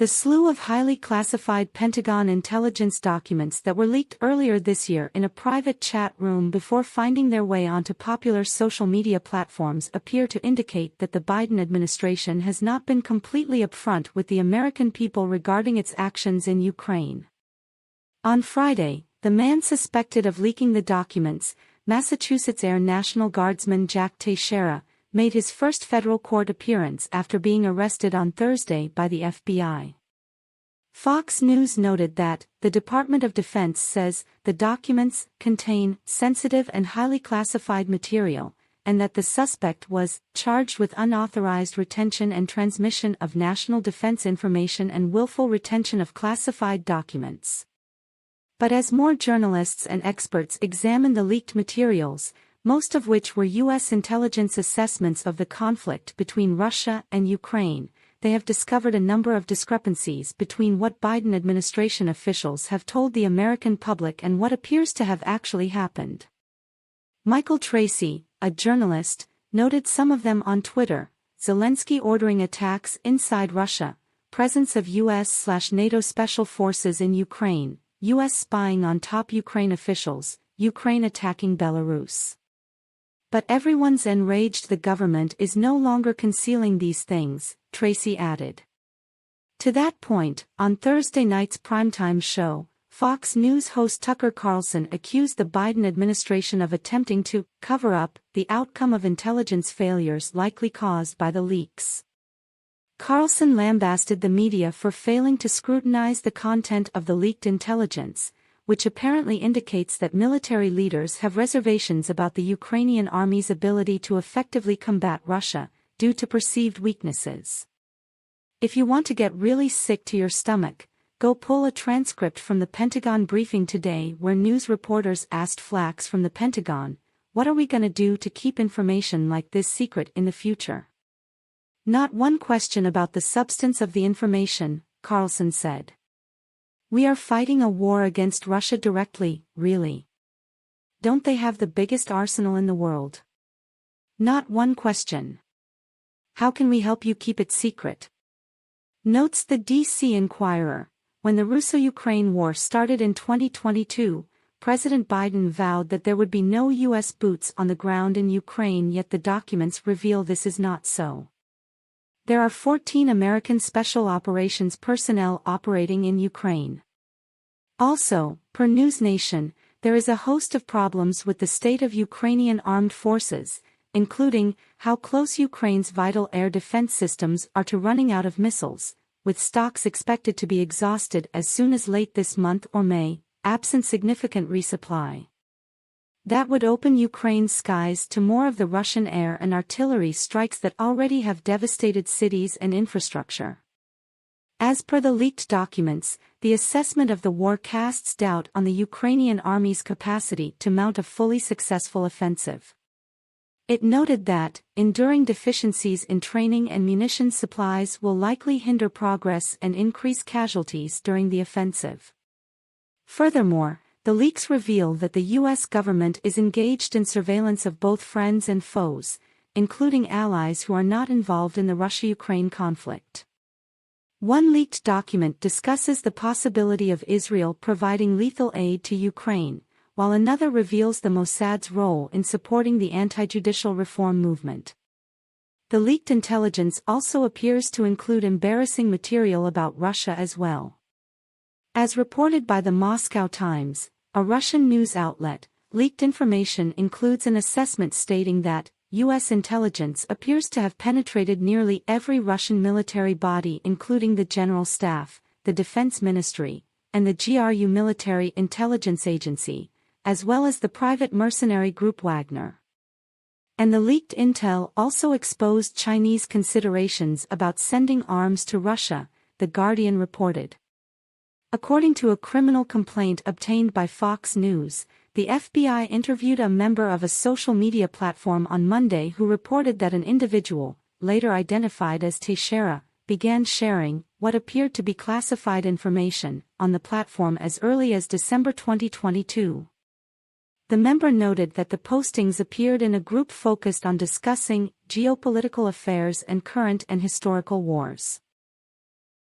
The slew of highly classified Pentagon intelligence documents that were leaked earlier this year in a private chat room before finding their way onto popular social media platforms appear to indicate that the Biden administration has not been completely upfront with the American people regarding its actions in Ukraine. On Friday, the man suspected of leaking the documents, Massachusetts Air National Guardsman Jack Teixeira, made his first federal court appearance after being arrested on Thursday by the FBI. Fox News noted that the Department of Defense says the documents contain sensitive and highly classified material, and that the suspect was charged with unauthorized retention and transmission of national defense information and willful retention of classified documents. But as more journalists and experts examine the leaked materials, most of which were U.S. intelligence assessments of the conflict between Russia and Ukraine, they have discovered a number of discrepancies between what Biden administration officials have told the American public and what appears to have actually happened. Michael Tracy, a journalist, noted some of them on Twitter: Zelensky ordering attacks inside Russia, presence of U.S./NATO special forces in Ukraine, U.S. spying on top Ukraine officials, Ukraine attacking Belarus. But everyone's enraged the government is no longer concealing these things, Tracy added. To that point, on Thursday night's primetime show, Fox News host Tucker Carlson accused the Biden administration of attempting to cover up the outcome of intelligence failures likely caused by the leaks. Carlson lambasted the media for failing to scrutinize the content of the leaked intelligence, which apparently indicates that military leaders have reservations about the Ukrainian army's ability to effectively combat Russia, due to perceived weaknesses. If you want to get really sick to your stomach, go pull a transcript from the Pentagon briefing today where news reporters asked Flax from the Pentagon, "What are we going to do to keep information like this secret in the future?" Not one question about the substance of the information, Carlson said. "We are fighting a war against Russia directly, really. Don't they have the biggest arsenal in the world?" Not one question. "How can we help you keep it secret?" Notes the D.C. Inquirer. When the Russo-Ukraine war started in 2022, President Biden vowed that there would be no U.S. boots on the ground in Ukraine, yet the documents reveal this is not so. There are 14 American Special Operations personnel operating in Ukraine. Also, per NewsNation, there is a host of problems with the state of Ukrainian armed forces, including how close Ukraine's vital air defense systems are to running out of missiles, with stocks expected to be exhausted as soon as late this month or May, absent significant resupply. That would open Ukraine's skies to more of the Russian air and artillery strikes that already have devastated cities and infrastructure. As per the leaked documents, the assessment of the war casts doubt on the Ukrainian army's capacity to mount a fully successful offensive. It noted that enduring deficiencies in training and munitions supplies will likely hinder progress and increase casualties during the offensive. Furthermore, the leaks reveal that the U.S. government is engaged in surveillance of both friends and foes, including allies who are not involved in the Russia-Ukraine conflict. One leaked document discusses the possibility of Israel providing lethal aid to Ukraine, while another reveals the Mossad's role in supporting the anti-judicial reform movement. The leaked intelligence also appears to include embarrassing material about Russia as well. As reported by the Moscow Times, a Russian news outlet, leaked information includes an assessment stating that U.S. intelligence appears to have penetrated nearly every Russian military body, including the General Staff, the Defense Ministry, and the GRU Military Intelligence Agency, as well as the private mercenary group Wagner. And the leaked intel also exposed Chinese considerations about sending arms to Russia, The Guardian reported. According to a criminal complaint obtained by Fox News, the FBI interviewed a member of a social media platform on Monday who reported that an individual, later identified as Teixeira, began sharing what appeared to be classified information on the platform as early as December 2022. The member noted that the postings appeared in a group focused on discussing geopolitical affairs and current and historical wars.